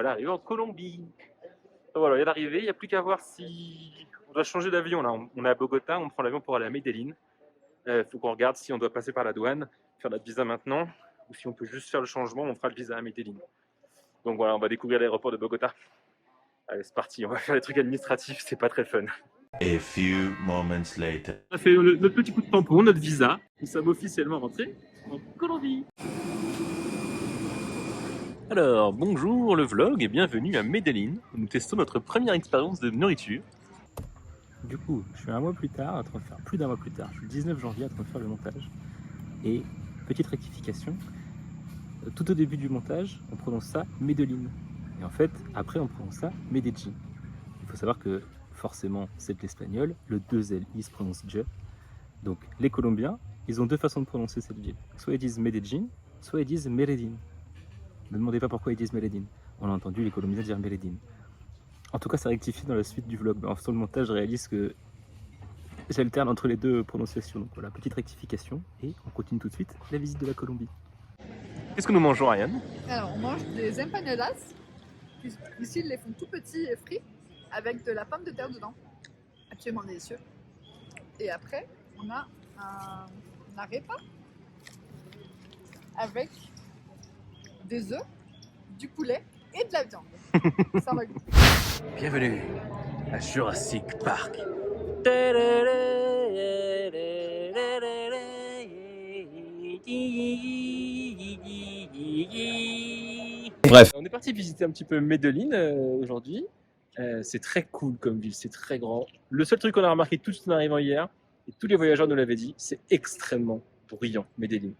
l'arrivée en Colombie. Donc voilà, il y a l'arrivée, il n'y a plus qu'à voir si on doit changer d'avion. Là, on est à Bogota, on prend l'avion pour aller à Medellín. Faut qu'on regarde si on doit passer par la douane, faire notre visa maintenant, ou si on peut juste faire le changement, on fera le visa à Medellín. Donc voilà, on va découvrir l'aéroport de Bogota. Allez, c'est parti, on va faire les trucs administratifs, c'est pas très fun. A few moments later. On a fait notre petit coup de tampon, notre visa. Nous sommes officiellement rentrés en Colombie. Alors, bonjour le vlog et bienvenue à Medellín. Nous testons notre première expérience de nourriture. Du coup, je suis un mois plus tard, plus d'un mois plus tard, je suis le 19 janvier en train de faire le montage. Et petite rectification, tout au début du montage, on prononce ça Medellín. Et en fait, après on prononce ça Medellín. Il faut savoir que forcément c'est de l'espagnol, le 2LI se prononce je. Donc les Colombiens, ils ont deux façons de prononcer cette ville. Soit ils disent Medellín, soit ils disent Medellín. Ne me demandez pas pourquoi ils disent Medellín. On a entendu les Colombiens dire Medellín. En tout cas, ça rectifie dans la suite du vlog. En faisant le montage, je réalise que j'alterne entre les deux prononciations. Donc voilà, petite rectification. Et on continue tout de suite la visite de la Colombie. Qu'est-ce que nous mangeons, Ariane? Alors, on mange des empanadas. Ici, ils les font tout petits et frits avec de la pomme de terre dedans. Absolument délicieux. Et après, on a un arepa avec des œufs, du poulet et de la viande. Ça va goûter. Bienvenue à Jurassic Park. Bref. On est parti visiter un petit peu Medellín aujourd'hui. C'est très cool comme ville, c'est très grand. Le seul truc qu'on a remarqué tout en arrivant hier, et tous les voyageurs nous l'avaient dit, c'est extrêmement bruyant, Medellín.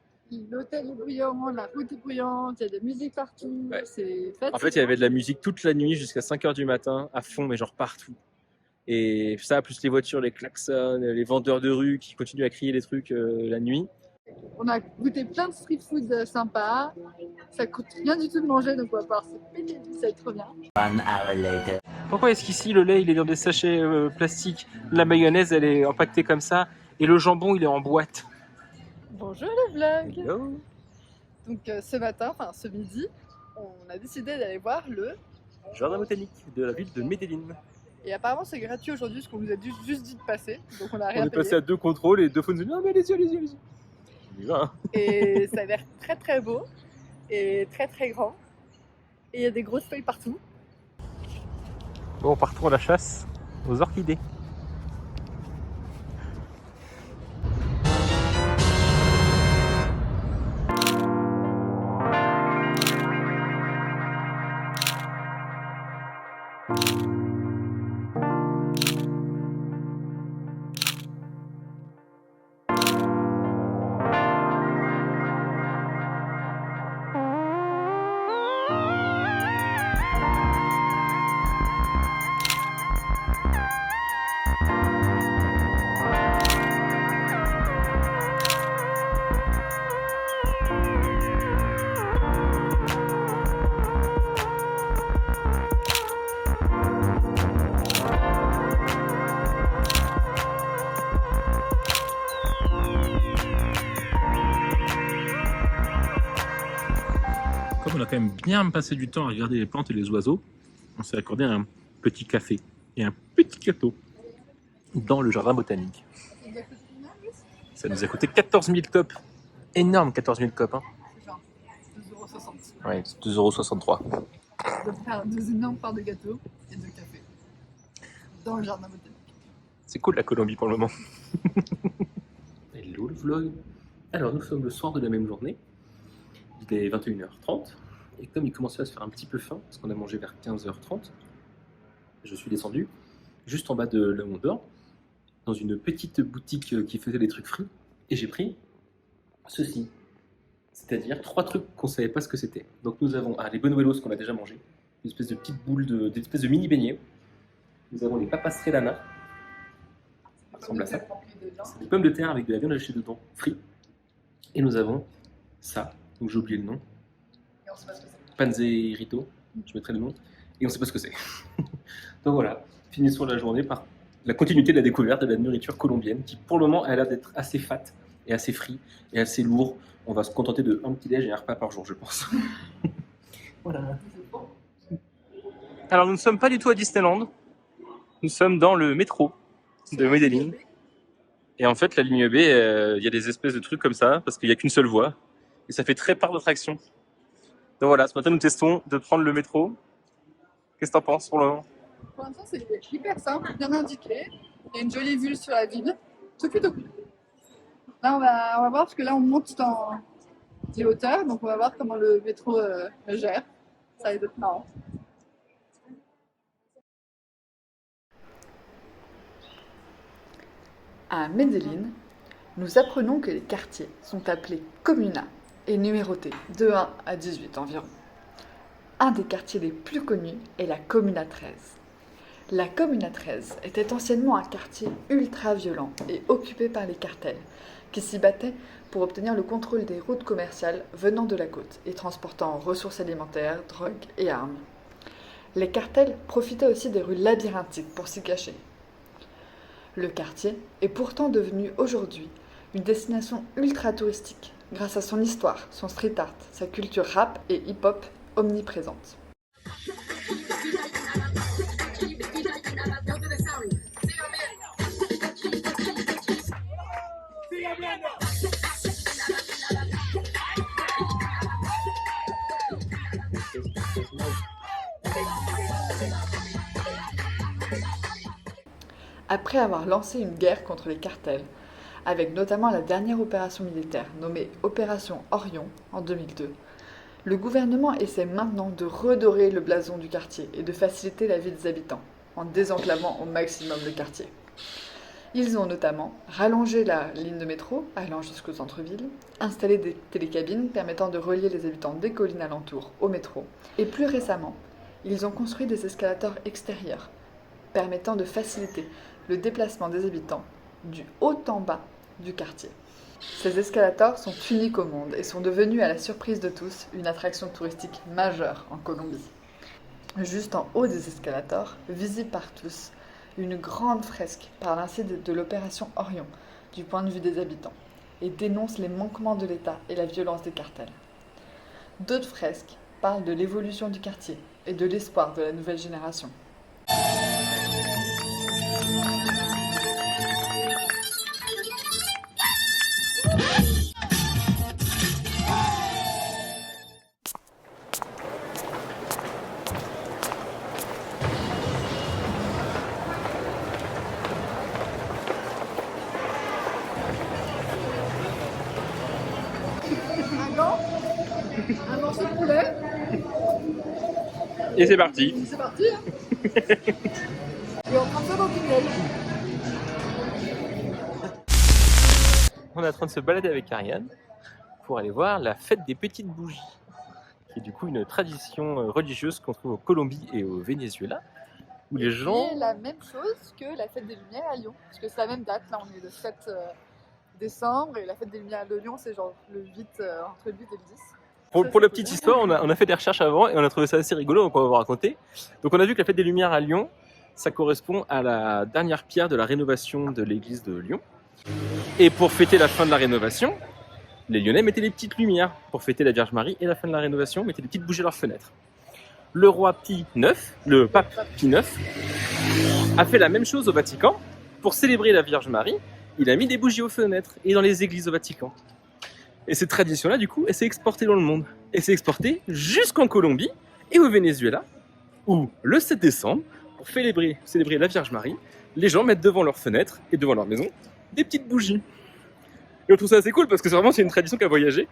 L'hôtel est bruyant, la route est bruyante, il y a de la musique partout. Ouais. C'est fatigant. En fait, il y avait de la musique toute la nuit jusqu'à 5h du matin, à fond, mais genre partout. Et ça, plus les voitures, les klaxons, les vendeurs de rue qui continuent à crier les trucs la nuit. On a goûté plein de street food sympas. Ça coûte rien du tout de manger, donc on va pouvoir se péter tout, ça va être trop bien. 1 hour later. Pourquoi est-ce qu'ici, le lait, il est dans des sachets plastiques, la mayonnaise, elle est empaquetée comme ça, et le jambon, il est en boîte? Bonjour le vlog. Hello. Donc ce matin, enfin ce midi, on a décidé d'aller voir le... Jardin botanique de la ville de Medellín. Et apparemment c'est gratuit aujourd'hui, parce qu'on nous a juste dit de passer, donc on a rien On est payé. passé à 2 contrôles et 2 fois nous dit non mais allez-y, allez-y, allez-y. On y va, hein. Et ça a l'air très très beau et très très grand. Et il y a des grosses feuilles partout. Bon, partons à la chasse aux orchidées. Comme on a quand même bien passé du temps à regarder les plantes et les oiseaux, on s'est accordé un petit café et un petit gâteau dans le jardin botanique. Ça nous a coûté 14 000 copes. Énorme 14 000 copes. Hein. C'est genre 2,60 €. Ouais, c'est 2,63 €. De faire 2 énormes parts de gâteau et de café dans le jardin botanique. C'est cool la Colombie pour le moment. Hello le vlog. Alors nous sommes le soir de la même journée. Il est 21h30 et comme il commençait à se faire un petit peu faim, parce qu'on a mangé vers 15h30, je suis descendu juste en bas de là où on dort, dans une petite boutique qui faisait des trucs frits, et j'ai pris ceci. C'est-à-dire 3 trucs qu'on ne savait pas ce que c'était. Donc nous avons les buñuelos qu'on a déjà mangé, une espèce de petite boule, des espèces de mini beignets. Nous avons les papas relana, ça ressemble à ça. C'est des pommes de terre avec de la viande hachée dedans, frites. Et nous avons ça, donc j'ai oublié le nom. Et on sait pas ce que c'est. Panzerito, je mettrai le nom. Et on ne sait pas ce que c'est. Donc voilà, finissons la journée par la continuité de la découverte de la nourriture colombienne, qui pour le moment a l'air d'être assez fat et assez free et assez lourd. On va se contenter de un petit déj et un repas par jour, je pense. Voilà. Alors nous ne sommes pas du tout à Disneyland, nous sommes dans le métro de Medellín. Et en fait la ligne B, il y a des espèces de trucs comme ça, parce qu'il n'y a qu'une seule voie, et ça fait très parc d'attraction. Donc voilà, ce matin nous testons de prendre le métro. Qu'est-ce que t'en penses pour le moment? Pour l'instant, c'est hyper simple, bien indiqué. Il y a une jolie vue sur la ville. C'est plutôt cool. Là, on va voir, parce que là, on monte dans des hauteurs, donc on va voir comment le métro gère. Ça va être marrant. À Medellín, nous apprenons que les quartiers sont appelés comuna et numérotés de 1 à 18 environ. Un des quartiers les plus connus est la Comuna 13. La Comuna 13 était anciennement un quartier ultra violent et occupé par les cartels, qui s'y battaient pour obtenir le contrôle des routes commerciales venant de la côte et transportant ressources alimentaires, drogues et armes. Les cartels profitaient aussi des rues labyrinthiques pour s'y cacher. Le quartier est pourtant devenu aujourd'hui une destination ultra touristique, grâce à son histoire, son street art, sa culture rap et hip-hop omniprésente. Après avoir lancé une guerre contre les cartels, avec notamment la dernière opération militaire nommée Opération Orion en 2002, le gouvernement essaie maintenant de redorer le blason du quartier et de faciliter la vie des habitants, en désenclavant au maximum le quartier. Ils ont notamment rallongé la ligne de métro allant jusqu'au centre-ville, installé des télécabines permettant de relier les habitants des collines alentours au métro, et plus récemment, ils ont construit des escalators extérieurs, permettant de faciliter le déplacement des habitants du haut en bas du quartier. Ces escalators sont uniques au monde et sont devenus, à la surprise de tous, une attraction touristique majeure en Colombie. Juste en haut des escalators, visible par tous, une grande fresque parle ainsi de l'opération Orion, du point de vue des habitants, et dénonce les manquements de l'État et la violence des cartels. D'autres fresques parlent de l'évolution du quartier et de l'espoir de la nouvelle génération. Un morceau de poulet. Et c'est parti. C'est parti. Hein. Et on prend ça dans une neige. On est en train de se balader avec Ariane pour aller voir la fête des petites bougies, qui est du coup une tradition religieuse qu'on trouve en Colombie et au Venezuela, où les gens... C'est la même chose que la fête des Lumières à Lyon, parce que c'est la même date. Là, on est le 7 décembre et la fête des Lumières de Lyon, c'est genre le 8, entre le 8 et le 10. Pour la petite histoire, on a fait des recherches avant et on a trouvé ça assez rigolo, donc on va vous raconter. Donc on a vu que la fête des Lumières à Lyon, ça correspond à la dernière pierre de la rénovation de l'église de Lyon. Et pour fêter la fin de la rénovation, les Lyonnais mettaient des petites lumières. Pour fêter la Vierge Marie et la fin de la rénovation, mettaient des petites bougies à leurs fenêtres. Le roi Pie IX, le pape Pie IX, a fait la même chose au Vatican. Pour célébrer la Vierge Marie, il a mis des bougies aux fenêtres et dans les églises au Vatican. Et cette tradition-là, du coup, elle s'est exportée dans le monde. Elle s'est exportée jusqu'en Colombie et au Venezuela, où le 7 décembre, pour célébrer la Vierge Marie, les gens mettent devant leurs fenêtres et devant leur maison des petites bougies. Et on trouve ça assez cool parce que c'est une tradition qui a voyagé.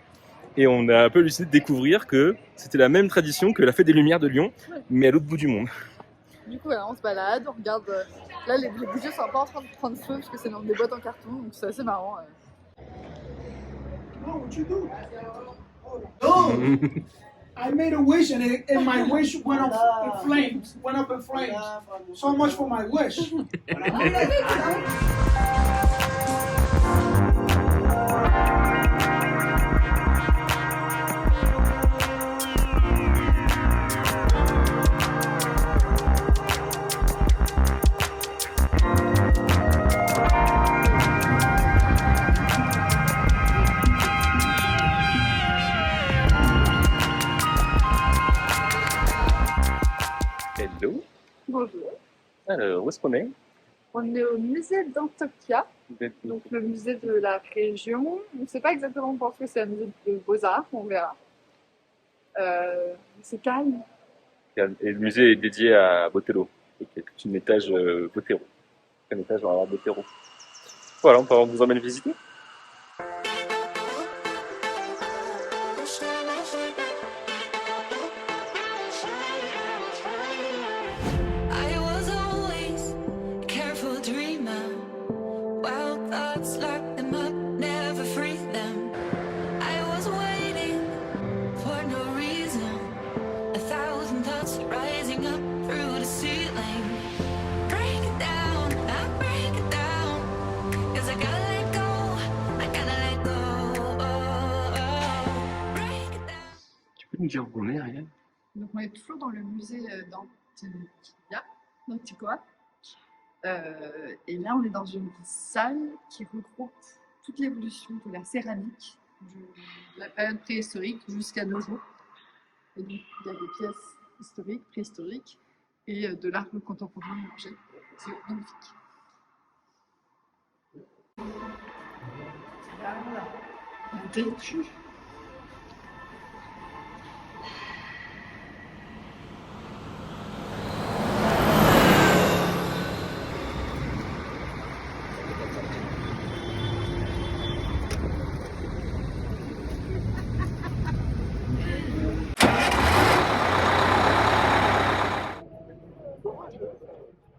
Et on a un peu halluciné de découvrir que c'était la même tradition que la fête des Lumières de Lyon, mais à l'autre bout du monde. Du coup, voilà, on se balade, on regarde. Là, les bougies sont pas en train de prendre feu parce que c'est dans des boîtes en carton, donc c'est assez marrant. No, what you do? No, I made a wish and my wish went up in flames. Went up in flames. So much for my wish. Hello. Bonjour. Alors, où est-ce qu'on est? On est au musée d'Antokia, donc le musée de la région. On ne sait pas exactement parce que c'est un musée de beaux-arts, on verra. C'est calme. Et le musée est dédié à Botello. Donc, il y a tout un étage Botero. Un étage dans la Botero. Voilà, on vous emmène visiter. I was always a careful dreamer. Wild thoughts lock them up, never free them. I was waiting for no reason. 1,000 thoughts rising up through the ceiling. Break it down, I break it down. 'Cause I gotta let go, I gotta let go. Break it down. Tu peux nous dire où on est, Ariane? Donc on est toujours dans le musée d'Anticoa. Et là on est dans une salle qui regroupe toute l'évolution de la céramique de la période préhistorique jusqu'à nos jours. Et donc il y a des pièces historiques, préhistoriques et de l'art contemporain mélangé. C'est magnifique. Un véhicule.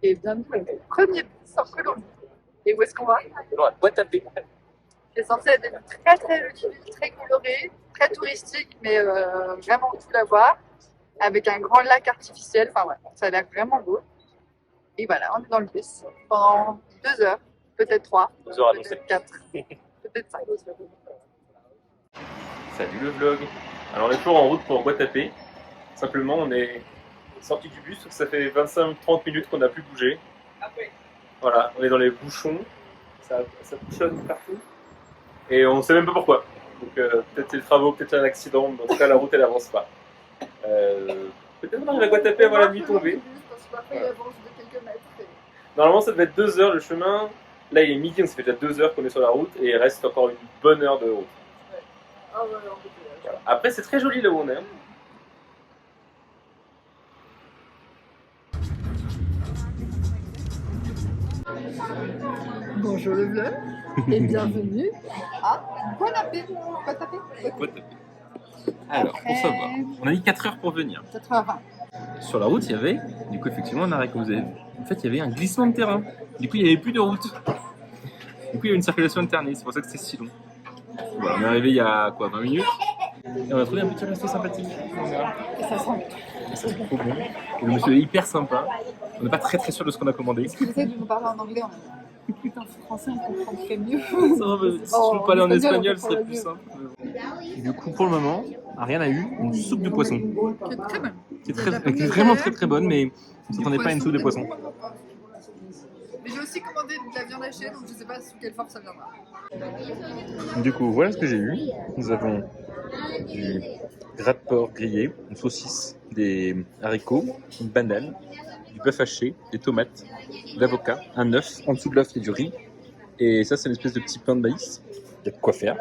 Et bienvenue au premier bus en Colombie. Et où est-ce qu'on va? Dans la boîte à paix. C'est censé être une très très jolie ville, très colorée, très touristique, mais vraiment cool à voir, avec un grand lac artificiel. Enfin ouais, ça a l'air vraiment beau. Et voilà, on est dans le bus pendant 2 heures, peut-être 3, 2 heures annoncées. peut-être 4, peut-être 5. Salut le vlog. Alors on est toujours en route pour Guatapé. Simplement on est sorti du bus, ça fait 25-30 minutes qu'on n'a plus bougé. Voilà, on est dans les bouchons, ça bouchonne partout. Et on sait même pas pourquoi. Donc peut-être c'est les travaux, peut-être un accident, mais en tout cas la route elle avance pas. Peut-être on arrive à Guatapé avant la nuit tombée. Parce que parfois il avance de quelques mètres. Normalement ça devait être 2 heures le chemin. Là il est midi, donc ça fait déjà 2 heures qu'on est sur la route et il reste encore une bonne heure de route. Ah ouais, on peut Voilà. Après c'est très joli là où on est. Bonjour le vlog et bienvenue à Guatapé. Alors, pour savoir, on a mis 4 heures pour venir. 4h20. Sur la route, il y avait, du coup, effectivement, un arrêt que vous avez vu. En fait, il y avait un glissement de terrain. Du coup, il n'y avait plus de route. Du coup, il y a une circulation alternée. C'est pour ça que c'est si long. Voilà, on est arrivé il y a quoi, 20 minutes. Et on a trouvé un petit resto sympathique. Et ça sent. Et ça sent trop bon. Et le monsieur est hyper sympa. On n'est pas très très sûr de ce qu'on a commandé. Il essaie de nous parler en anglais en même temps. Putain, français, on comprendrait mieux. Ça va, mais si Oh, je peux parler en espagnol, on ce serait comprend plus mieux. simple. Du coup, pour le moment, Ariane a eu une soupe de poisson. Qui est très bonne. Qui est vraiment très très bonne, mais on ne s'attendait pas à une soupe de poisson. Mais j'ai aussi commandé de la viande hachée, donc je sais pas sous quelle forme ça viendra. Du coup, voilà ce que j'ai eu. Nous avons du gras de porc grillé, une saucisse, des haricots, une banane, du bœuf haché, des tomates, de l'avocat, un œuf. En dessous de l'œuf, il y a du riz. Et ça, c'est une espèce de petit pain de maïs. Il y a de quoi faire.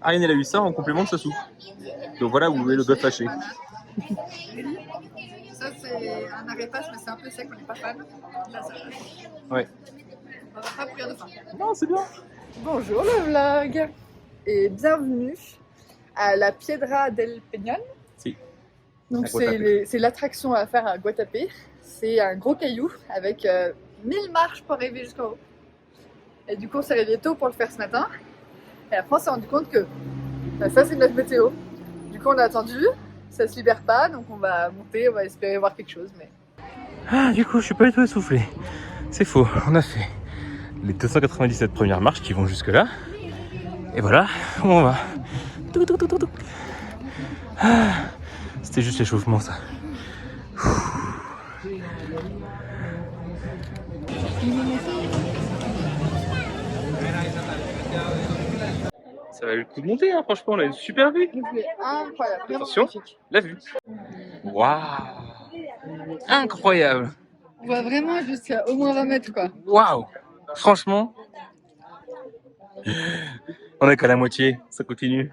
Ariane, elle a eu ça en complément de sa soupe. Donc voilà où est le bœuf haché. Ça, c'est un arrêt-page, mais c'est un peu sec, on n'est pas fan. Là, ça va. Ouais. On va pas mourir de faim. Non, c'est bien. Bonjour le vlog et bienvenue à la Piedra del Peñón. Si. Donc À Guatapé. c'est l'attraction à faire à Guatapé. C'est un gros caillou avec 1000 marches pour arriver jusqu'en haut. Et du coup on s'est réveillé tôt pour le faire ce matin. Et après on s'est rendu compte que ça c'est notre météo. Du coup on a attendu, ça se libère pas, donc on va monter, on va espérer voir quelque chose. Mais... Ah, du coup, je suis pas du tout essoufflé. C'est faux, on a fait les 297 premières marches qui vont jusque là. Et voilà où on va. Ah, c'était juste l'échauffement, ça. Ça valait le coup de monter, hein, franchement, on a une super vue. Incroyable, vraiment Attention. magnifique. La vue. Waouh. Incroyable. On voit vraiment jusqu'à au moins 20 mètres quoi. Waouh. Franchement, on est qu'à la moitié, ça continue.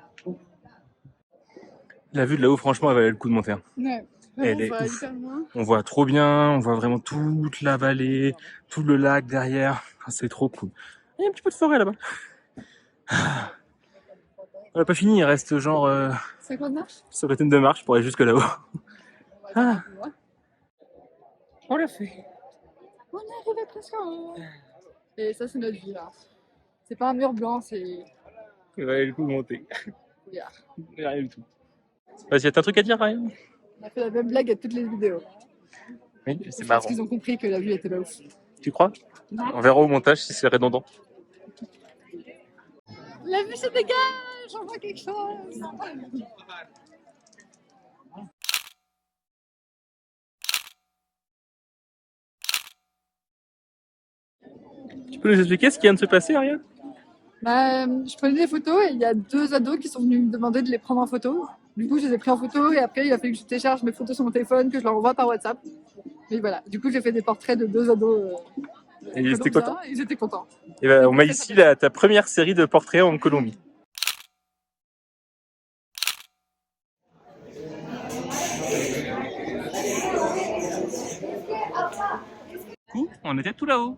La vue de là-haut, franchement, elle valait le coup de monter. Ouais. Elle On est voit ouf. hyper loin. On voit trop bien, on voit vraiment toute la vallée, tout le lac derrière. Ah, c'est trop cool. Il y a un petit peu de forêt là-bas. On n'a pas fini, il reste genre 50 marches. centaine de marches pour aller jusque là-haut. On va aller plus loin. On l'a fait. On est arrivé presque en haut. Et ça c'est notre vie là. C'est pas un mur blanc, c'est... Il valait le coup de monter. Regarde. Rien du tout. Vas-y, t'as un truc à dire, Ryan? On a fait la même blague à toutes les vidéos. Oui, c'est Je pense marrant. qu'ils ont compris que la vue était pas ouf. Tu crois? On verra au montage si c'est redondant. La vue se dégage, on voit quelque chose. Tu peux nous expliquer ce qui vient de se passer, Ariane? Bah, je prenais des photos et il y a 2 ados qui sont venus me demander de les prendre en photo. Du coup, je les ai pris en photo et après, il a fallu que je télécharge mes photos sur mon téléphone, que je leur envoie par WhatsApp. Et voilà, du coup, j'ai fait des portraits de 2 ados. Et ils étaient contents. Et ils étaient contents. Et ben, on met ici ta première série de portraits en Colombie. Du coup, on était tout là-haut.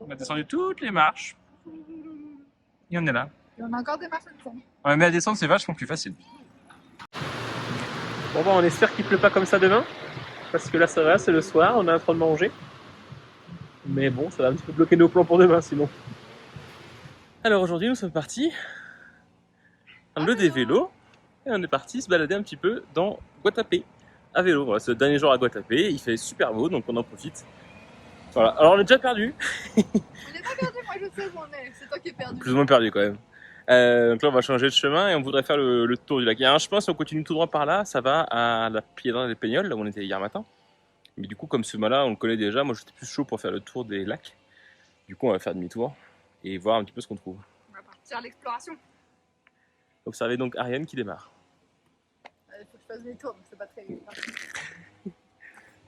On a descendu toutes les marches. Et on est là. Et on a encore des marches à descendre. Ouais, mais à descendre, c'est vachement plus facile. Bon, bah, on espère qu'il pleut pas comme ça demain. Parce que là, ça va, c'est le soir, on est en train de manger. Mais bon, ça va un petit peu bloquer nos plans pour demain, sinon. Alors aujourd'hui, nous sommes partis le des vélos. Et on est parti se balader un petit peu dans Guatapé à vélo. Voilà, c'est le dernier jour à Guatapé. Il fait super beau, donc on en profite. Voilà. Alors on est déjà perdu. On n'est pas perdu, moi je sais où on est. C'est toi qui es perdu. Plus ou moins perdu quand même. Donc là, on va changer de chemin et on voudrait faire le tour du lac. Il y a un chemin, si on continue tout droit par là, ça va à la Piedra del Peñol, là où on était hier matin. Mais du coup, comme ce chemin-là, on le connaît déjà, moi j'étais plus chaud pour faire le tour des lacs. Du coup, on va faire demi-tour et voir un petit peu ce qu'on trouve. On va partir à l'exploration. Observez donc Ariane qui démarre. Il faut que je fasse des tours, donc c'est pas très grave.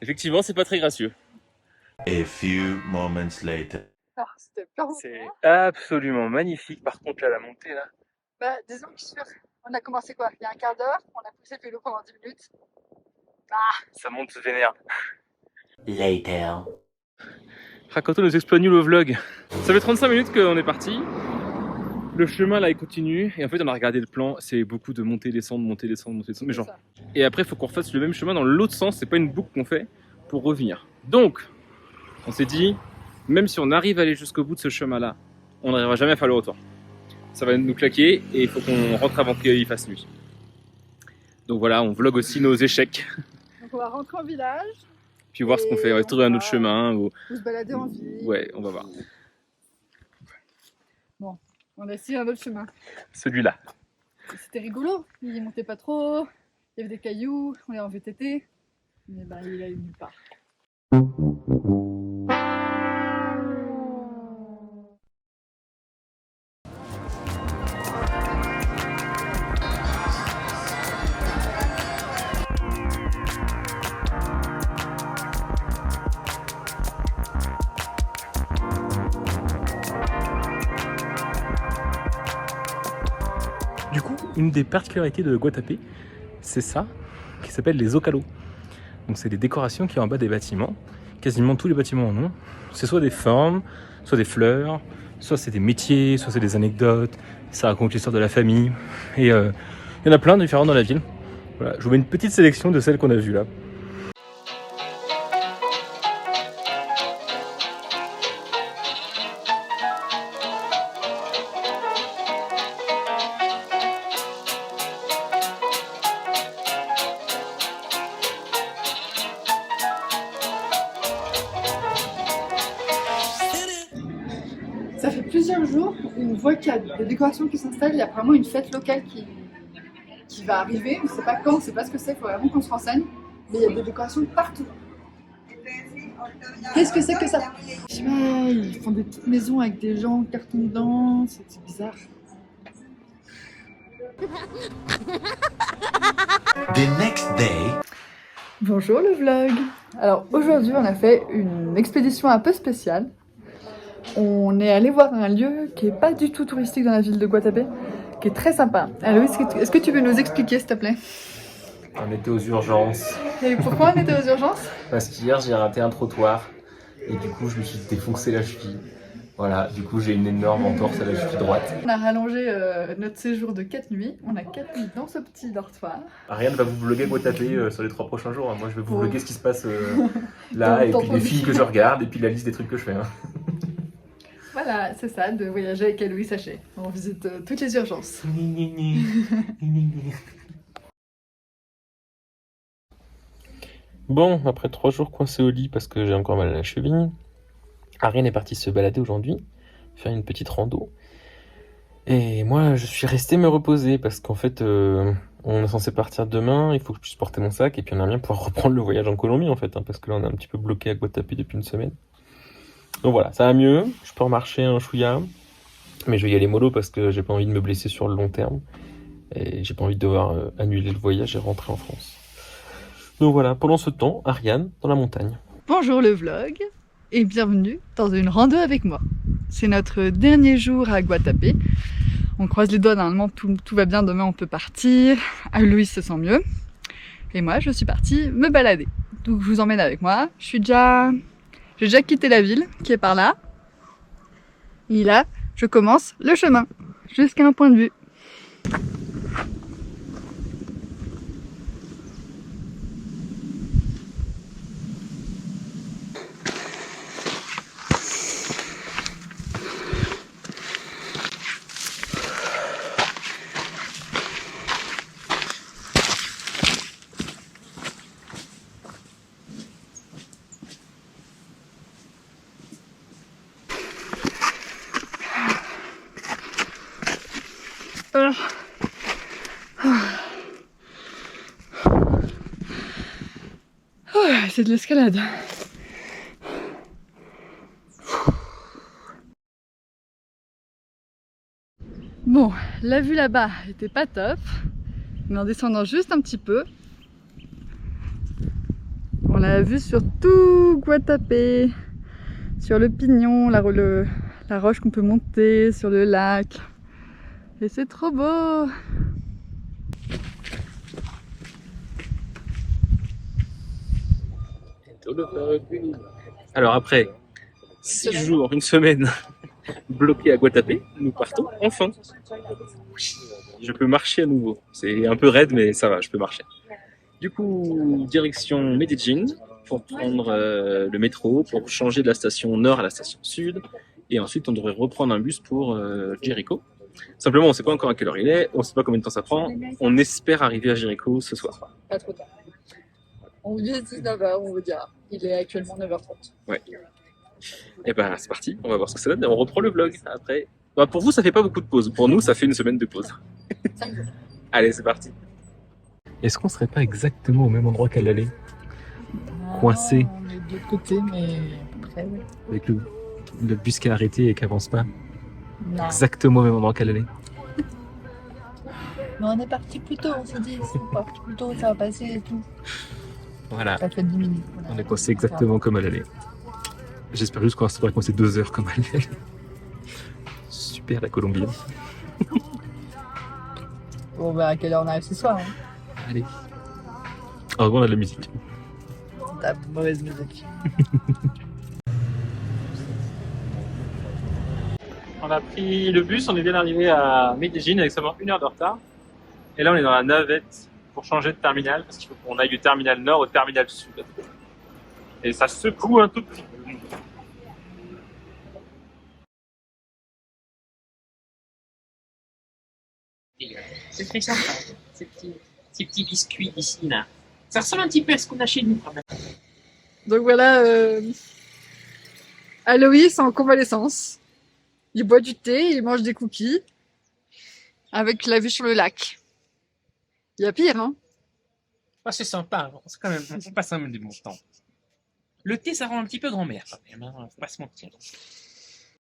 Effectivement, c'est pas très gracieux. A few moments later. Ah, c'était plein. C'est absolument magnifique. Par contre, là, la montée, là. Bah, disons que on a commencé quoi? Il y a un quart d'heure, on a poussé le vélo pendant 10 minutes. Ça monte vénère. Later. Raconte nous explore le vlog. Ça fait 35 minutes qu'on est parti. Le chemin là il continue et en fait on a regardé le plan, c'est beaucoup de monter, descendre, monter, descendre, monter, descendre, mais genre. Et après il faut qu'on refasse le même chemin dans l'autre sens, c'est pas une boucle qu'on fait pour revenir. Donc on s'est dit, même si on arrive à aller jusqu'au bout de ce chemin là, on n'arrivera jamais à faire le retour. Ça va nous claquer et il faut qu'on rentre avant qu'il fasse nuit. Donc voilà, on vlog aussi nos échecs. Donc on va rentrer en village. Puis voir ce qu'on fait, on va trouver un autre chemin. Ou se balader en ville. Ouais, on va voir. Bon, on a essayé un autre chemin. Celui-là. C'était rigolo, il montait pas trop, il y avait des cailloux, on est en VTT, mais bah il allait nulle part. Du coup, une des particularités de Guatapé, c'est ça, qui s'appelle les zócalos. Donc c'est des décorations qui sont en bas des bâtiments. Quasiment tous les bâtiments en ont. C'est soit des formes, soit des fleurs, soit c'est des métiers, soit c'est des anecdotes. Ça raconte l'histoire de la famille. Et il y en a plein de différents dans la ville. Voilà, je vous mets une petite sélection de celles qu'on a vues là. Ça fait plusieurs jours, on voit qu'il y a des décorations qui s'installent, il y a vraiment une fête locale qui va arriver, on ne sait pas quand, on ne sait pas ce que c'est, il faut vraiment qu'on se renseigne, mais il y a des décorations partout. Qu'est-ce que c'est que ça? Je sais pas, ils font des petites maisons avec des gens en carton dedans, c'est bizarre. The next day. Bonjour le vlog. Alors aujourd'hui, on a fait une expédition un peu spéciale. On est allé voir un lieu qui est pas du tout touristique dans la ville de Guatapé, qui est très sympa. Alors, est-ce que tu peux nous expliquer, s'il te plaît? On était aux urgences. Et pourquoi on était aux urgences? Parce qu'hier, j'ai raté un trottoir. Et du coup, je me suis défoncé la cheville. Voilà, du coup, j'ai une énorme entorse à la cheville droite. On a rallongé notre séjour de 4 nuits. On a 4 nuits dans ce petit dortoir. Ariane va vous vlogger Guatapé sur les 3 prochains jours. Moi, je vais vous vlogger ce qui se passe là, Dans- et dans puis ton les lit. films que je regarde, et puis la liste des trucs que je fais. Hein. Voilà, c'est ça, de voyager avec Aloïs Sachet. On visite toutes les urgences. Bon, après 3 jours coincé au lit parce que j'ai encore mal à la cheville, Ariane est partie se balader aujourd'hui, faire une petite rando. Et moi, je suis resté me reposer parce qu'en fait, on est censé partir demain, il faut que je puisse porter mon sac et puis on aimerait bien pouvoir reprendre le voyage en Colombie en fait, hein, parce que là on est un petit peu bloqué à Guatapé depuis une semaine. Donc voilà, ça va mieux, je peux remarcher un chouïa, mais je vais y aller mollo parce que j'ai pas envie de me blesser sur le long terme et j'ai pas envie de devoir annuler le voyage et rentrer en France. Donc voilà, pendant ce temps, Ariane dans la montagne. Bonjour le vlog et bienvenue dans une rando avec moi. C'est notre dernier jour à Guatapé. On croise les doigts, normalement tout va bien, demain on peut partir. Aloïs se sent mieux. Et moi je suis partie me balader. Donc je vous emmène avec moi. J'ai déjà quitté la ville qui est par là. Et là, je commence le chemin jusqu'à un point de vue. C'est de l'escalade. Bon, la vue là-bas était pas top, mais en descendant juste un petit peu, on a vu sur tout Guatapé, sur le pignon, la roche qu'on peut monter, sur le lac. Et c'est trop beau! Alors après 6 jours, une semaine bloqué à Guatapé, nous partons enfin. Je peux marcher à nouveau. C'est un peu raide mais ça va, je peux marcher. Du coup, direction Medellín pour prendre le métro, pour changer de la station nord à la station sud. Et ensuite, on devrait reprendre un bus pour Jericho. Simplement, on ne sait pas encore à quelle heure il est, on ne sait pas combien de temps ça prend. On espère arriver à Jericho ce soir. Pas trop tard. On vous dit 19h, on vous dira. Il est actuellement 9h30. Ouais. Et ben c'est parti, on va voir ce que ça donne et on reprend le vlog après. Bah, pour vous, ça fait pas beaucoup de pause. Pour nous, ça fait une semaine de pause. Allez, c'est parti. Est-ce qu'on serait pas exactement au même endroit qu'à l'aller? Coincé. On est de l'autre côté, mais à peu près, oui. Avec le bus qui a arrêté et qui avance pas. Non. Exactement au même endroit qu'à l'aller. Mais on est parti plus tôt, on s'est dit, si on part plus tôt, ça va passer et tout. Voilà, Ça fait 10 minutes. on est coincé exactement comme à l'aller. J'espère juste qu'on va coincé 2 heures comme à l'aller. Super la Colombie. Bon, bah, à quelle heure on arrive ce soir, hein? Allez. Heureusement, on a de la musique. T'as mauvaise musique. On a pris le bus, on est bien arrivé à Medellín avec seulement 1 heure de retard. Et là, on est dans la navette pour changer de terminal parce qu'il faut qu'on aille du terminal nord au terminal sud. Et ça secoue un tout petit peu. C'est très sympa, ces petits biscuits d'ici là. Ça ressemble un petit peu à ce qu'on a chez nous quand même. Donc voilà, Aloïs en convalescence. Il boit du thé, il mange des cookies. Avec la vue sur le lac. Il y a pire, hein? Ah, c'est sympa, c'est quand même, on passe un même des bons temps. Le thé, ça rend un petit peu grand-mère quand même, hein, faut pas se mentir.